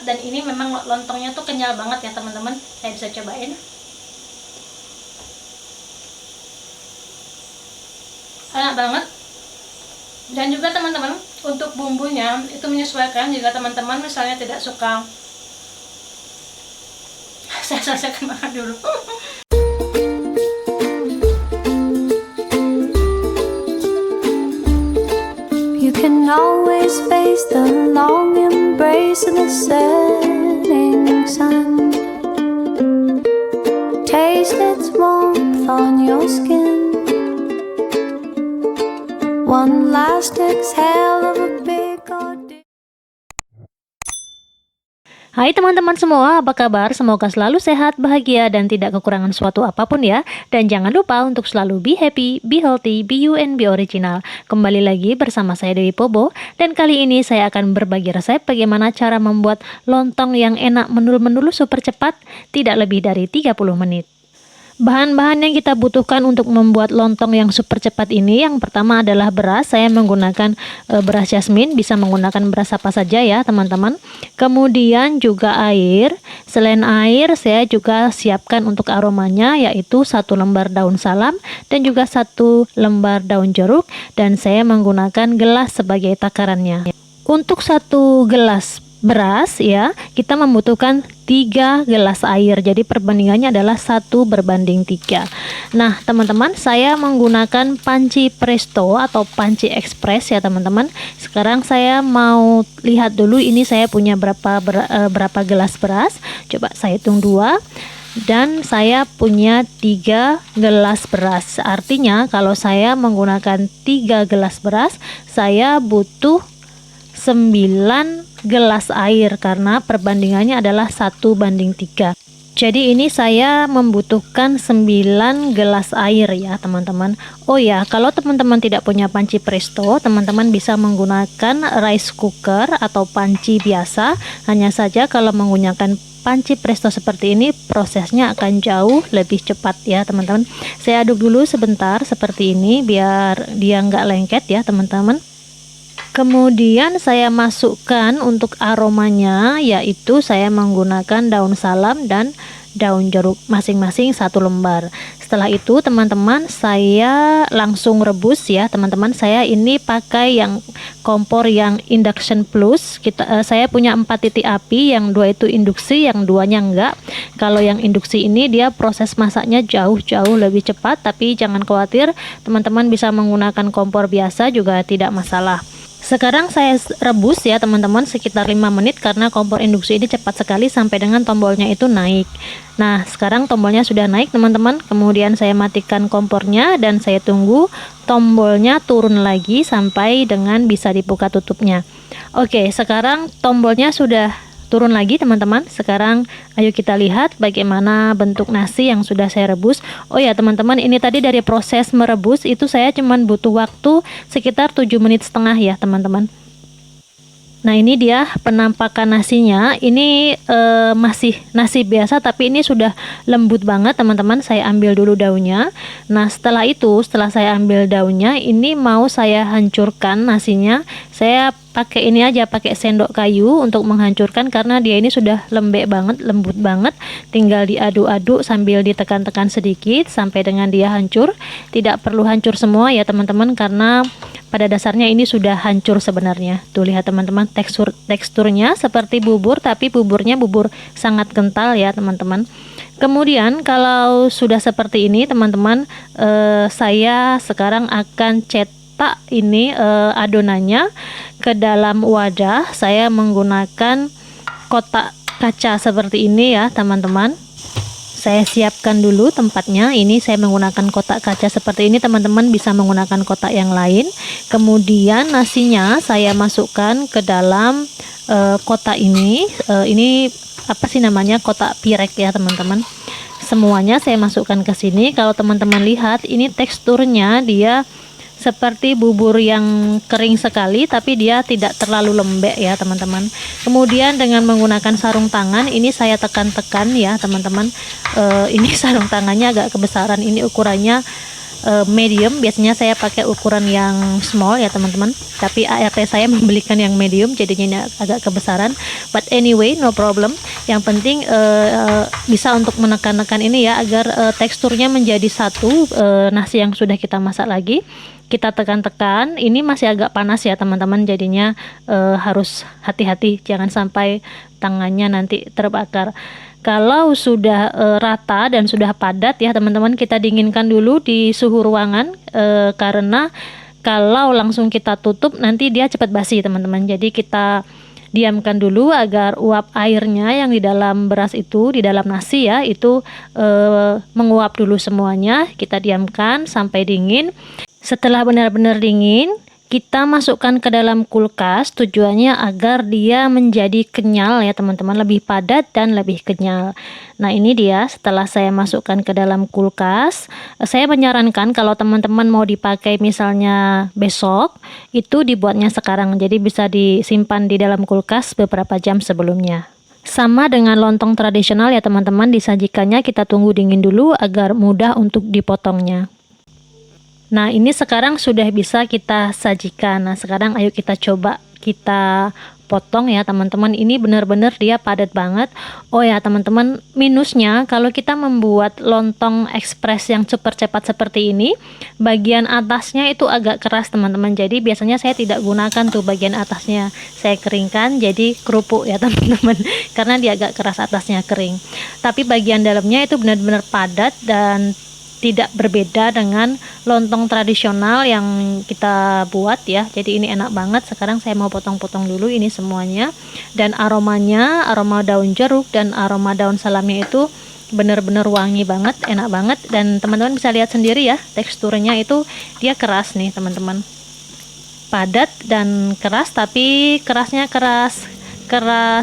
dan ini memang lontongnya tuh kenyal banget ya teman-teman. Saya bisa cobain. Enak banget. Dan juga teman-teman, untuk bumbunya itu menyesuaikan. Jika teman-teman misalnya tidak suka, saya selesaikan makan dulu. You can always face the long embrace of the setting sun. Taste its warmth on your skin. One last exhale of a big ordeal. Hai teman-teman semua, apa kabar? Semoga selalu sehat, bahagia, dan tidak kekurangan suatu apapun ya. Dan jangan lupa untuk selalu be happy, be healthy, be you, and be original. Kembali lagi bersama saya Dewi Pobo, dan kali ini saya akan berbagi resep bagaimana cara membuat lontong yang enak menul-menulu super cepat, tidak lebih dari 30 menit. Bahan-bahan yang kita butuhkan untuk membuat lontong yang super cepat ini, yang pertama adalah beras. Saya menggunakan beras jasmin, bisa menggunakan beras apa saja ya teman-teman. Kemudian juga air. Selain air, saya juga siapkan untuk aromanya, yaitu 1 lembar daun salam dan juga 1 lembar daun jeruk, dan saya menggunakan gelas sebagai takarannya. Untuk 1 gelas beras ya, kita membutuhkan 3 gelas air, jadi perbandingannya adalah 1:3. Nah teman-teman, saya menggunakan panci presto atau panci ekspres ya teman-teman. Sekarang saya mau lihat dulu ini saya punya berapa gelas beras. Coba saya hitung 2, dan saya punya 3 gelas beras. Artinya kalau saya menggunakan 3 gelas beras, saya butuh 9 gelas air karena perbandingannya adalah 1:3. Jadi ini saya membutuhkan 9 gelas air ya teman-teman. Oh ya, kalau teman-teman tidak punya panci presto, teman-teman bisa menggunakan rice cooker atau panci biasa. Hanya saja kalau menggunakan panci presto seperti ini, prosesnya akan jauh lebih cepat ya teman-teman. Saya aduk dulu sebentar seperti ini biar dia nggak lengket ya teman-teman. Kemudian saya masukkan untuk aromanya, yaitu saya menggunakan daun salam dan daun jeruk masing-masing 1 lembar. Setelah itu teman-teman, saya langsung rebus ya teman-teman. Saya ini pakai yang kompor yang induction plus. Saya punya 4 titik api, yang 2 itu induksi, yang 2-nya enggak. Kalau yang induksi ini dia proses masaknya jauh-jauh lebih cepat, tapi jangan khawatir, teman-teman bisa menggunakan kompor biasa juga tidak masalah. Sekarang saya rebus ya teman-teman sekitar 5 menit karena kompor induksi ini cepat sekali sampai dengan tombolnya itu naik. Nah sekarang tombolnya sudah naik teman-teman, kemudian saya matikan kompornya dan saya tunggu tombolnya turun lagi sampai dengan bisa dibuka tutupnya. Oke, sekarang tombolnya sudah turun lagi teman-teman. Sekarang ayo kita lihat bagaimana bentuk nasi yang sudah saya rebus. Oh ya teman-teman, ini tadi dari proses merebus itu saya cuman butuh waktu sekitar 7,5 menit ya teman-teman. Nah ini dia penampakan nasinya. Ini masih nasi biasa, tapi ini sudah lembut banget teman-teman. Saya ambil dulu daunnya. Nah setelah itu, setelah saya ambil daunnya, ini mau saya hancurkan nasinya. Saya pakai ini aja, pakai sendok kayu untuk menghancurkan karena dia ini sudah lembek banget, lembut banget. Tinggal diaduk-aduk sambil ditekan-tekan sedikit sampai dengan dia hancur. Tidak perlu hancur semua ya teman-teman, karena pada dasarnya ini sudah hancur sebenarnya. Tuh lihat teman-teman, teksturnya seperti bubur, tapi buburnya bubur sangat kental ya teman-teman. Kemudian kalau sudah seperti ini teman-teman, saya sekarang akan cetak ini adonannya ke dalam wadah. Saya menggunakan kotak kaca seperti ini ya teman-teman. Saya siapkan dulu tempatnya. Ini saya menggunakan kotak kaca seperti ini, teman-teman bisa menggunakan kotak yang lain. Kemudian nasinya saya masukkan ke dalam kotak ini. Ini apa sih namanya, kotak pirek ya teman-teman. Semuanya saya masukkan ke sini. Kalau teman-teman lihat, ini teksturnya dia seperti bubur yang kering sekali, tapi dia tidak terlalu lembek ya teman-teman. Kemudian dengan menggunakan sarung tangan ini saya tekan-tekan ya teman-teman. Ini sarung tangannya agak kebesaran, ini ukurannya medium. Biasanya saya pakai ukuran yang small ya teman-teman, tapi ART saya membelikan yang medium, jadinya ini agak kebesaran. But anyway, no problem. Yang penting bisa untuk menekan-nekan ini ya, agar teksturnya menjadi satu. Nasi yang sudah kita masak lagi kita tekan-tekan. Ini masih agak panas ya teman-teman, jadinya harus hati-hati, jangan sampai tangannya nanti terbakar. Kalau sudah rata dan sudah padat ya teman-teman, kita dinginkan dulu di suhu ruangan, karena kalau langsung kita tutup nanti dia cepat basi teman-teman. Jadi kita diamkan dulu agar uap airnya yang di dalam beras itu, di dalam nasi ya, itu menguap dulu semuanya. Kita diamkan sampai dingin. Setelah benar-benar dingin, kita masukkan ke dalam kulkas, tujuannya agar dia menjadi kenyal ya teman-teman, lebih padat dan lebih kenyal. Nah ini dia setelah saya masukkan ke dalam kulkas. Saya menyarankan kalau teman-teman mau dipakai misalnya besok, itu dibuatnya sekarang, jadi bisa disimpan di dalam kulkas beberapa jam sebelumnya. Sama dengan lontong tradisional ya teman-teman, disajikannya kita tunggu dingin dulu agar mudah untuk dipotongnya. Nah ini sekarang sudah bisa kita sajikan. Nah sekarang ayo kita coba kita potong ya teman-teman. Ini benar-benar dia padat banget. Oh ya teman-teman, minusnya kalau kita membuat lontong ekspres yang super cepat seperti ini, bagian atasnya itu agak keras teman-teman. Jadi biasanya saya tidak gunakan tuh bagian atasnya, saya keringkan jadi kerupuk ya teman-teman, karena dia agak keras, atasnya kering. Tapi bagian dalamnya itu benar-benar padat dan tidak berbeda dengan lontong tradisional yang kita buat ya. Jadi ini enak banget. Sekarang saya mau potong-potong dulu ini semuanya, dan aromanya, aroma daun jeruk dan aroma daun salamnya itu benar-benar wangi banget, enak banget. Dan teman-teman bisa lihat sendiri ya, teksturnya itu dia keras nih teman-teman, padat dan keras, tapi kerasnya keras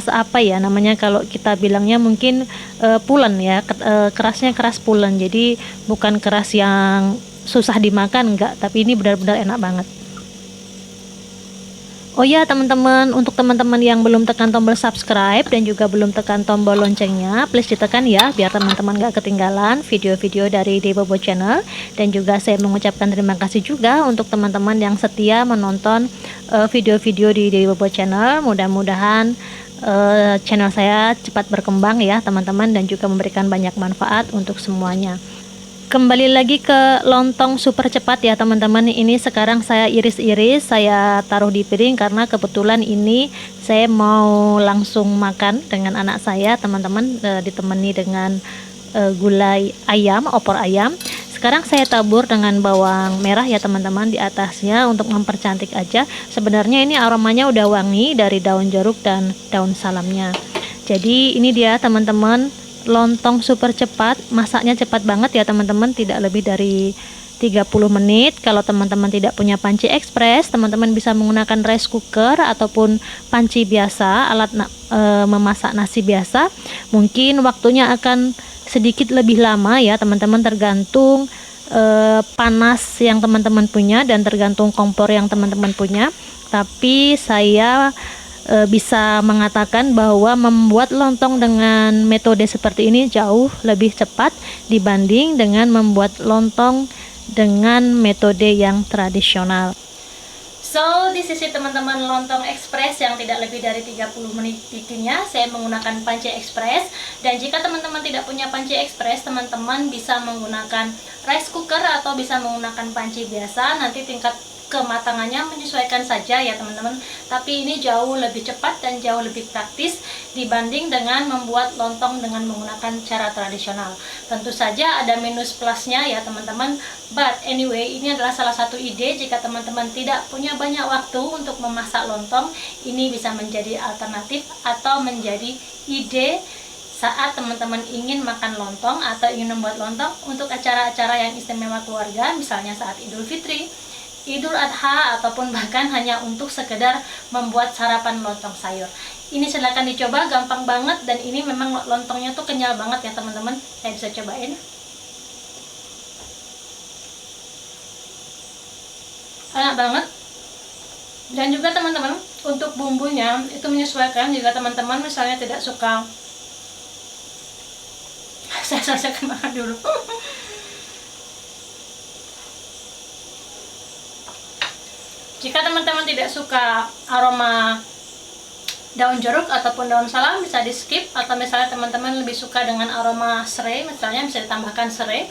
apa ya namanya, kalau kita bilangnya mungkin pulen ya, kerasnya keras pulen. Jadi bukan keras yang susah dimakan, enggak, tapi ini benar-benar enak banget. Oh ya teman-teman, untuk teman-teman yang belum tekan tombol subscribe dan juga belum tekan tombol loncengnya, please ditekan ya, biar teman-teman gak ketinggalan video-video dari Debobo Channel. Dan juga saya mengucapkan terima kasih juga untuk teman-teman yang setia menonton video-video di Debobo Channel. Mudah-mudahan channel saya cepat berkembang ya teman-teman, dan juga memberikan banyak manfaat untuk semuanya. Kembali lagi ke lontong super cepat ya teman-teman. Ini sekarang saya iris-iris, saya taruh di piring karena kebetulan ini saya mau langsung makan dengan anak saya teman-teman, ditemani dengan gulai ayam, opor ayam. Sekarang saya tabur dengan bawang merah ya teman-teman di atasnya untuk mempercantik aja. Sebenarnya ini aromanya udah wangi dari daun jeruk dan daun salamnya. Jadi ini dia teman-teman, lontong super cepat, masaknya cepat banget ya teman-teman, tidak lebih dari 30 menit. Kalau teman-teman tidak punya panci ekspres, teman-teman bisa menggunakan rice cooker ataupun panci biasa, alat memasak nasi biasa. Mungkin waktunya akan sedikit lebih lama ya teman-teman, tergantung panas yang teman-teman punya dan tergantung kompor yang teman-teman punya. Tapi saya bisa mengatakan bahwa membuat lontong dengan metode seperti ini jauh lebih cepat dibanding dengan membuat lontong dengan metode yang tradisional. So, this is it teman-teman, lontong ekspres yang tidak lebih dari 30 menit bikinnya. Saya menggunakan panci ekspres, dan jika teman-teman tidak punya panci ekspres, teman-teman bisa menggunakan rice cooker atau bisa menggunakan panci biasa. Nanti tingkat kematangannya menyesuaikan saja ya teman-teman, tapi ini jauh lebih cepat dan jauh lebih praktis dibanding dengan membuat lontong dengan menggunakan cara tradisional. Tentu saja ada minus plusnya ya teman-teman, but anyway, ini adalah salah satu ide. Jika teman-teman tidak punya banyak waktu untuk memasak lontong, ini bisa menjadi alternatif atau menjadi ide saat teman-teman ingin makan lontong atau ingin membuat lontong untuk acara-acara yang istimewa keluarga, misalnya saat Idul Fitri, Idul Adha, ataupun bahkan hanya untuk sekedar membuat sarapan lontong sayur. Ini silahkan dicoba, gampang banget, dan ini memang lontongnya tuh kenyal banget ya teman-teman. Saya bisa cobain. Enak banget. Dan juga teman-teman, untuk bumbunya itu menyesuaikan. Jika teman-teman misalnya tidak suka, saya makan dulu. Jika teman-teman tidak suka aroma daun jeruk ataupun daun salam, bisa di skip. Atau misalnya teman-teman lebih suka dengan aroma serai, misalnya bisa ditambahkan serai.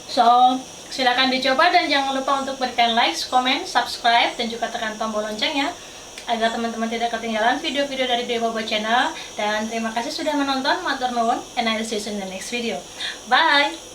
So silakan dicoba, dan jangan lupa untuk berikan like, comment, subscribe, dan juga tekan tombol loncengnya agar teman-teman tidak ketinggalan video-video dari Dewi Bobo Channel. Dan terima kasih sudah menonton, matur nuwun, and I'll see you in the next video. Bye.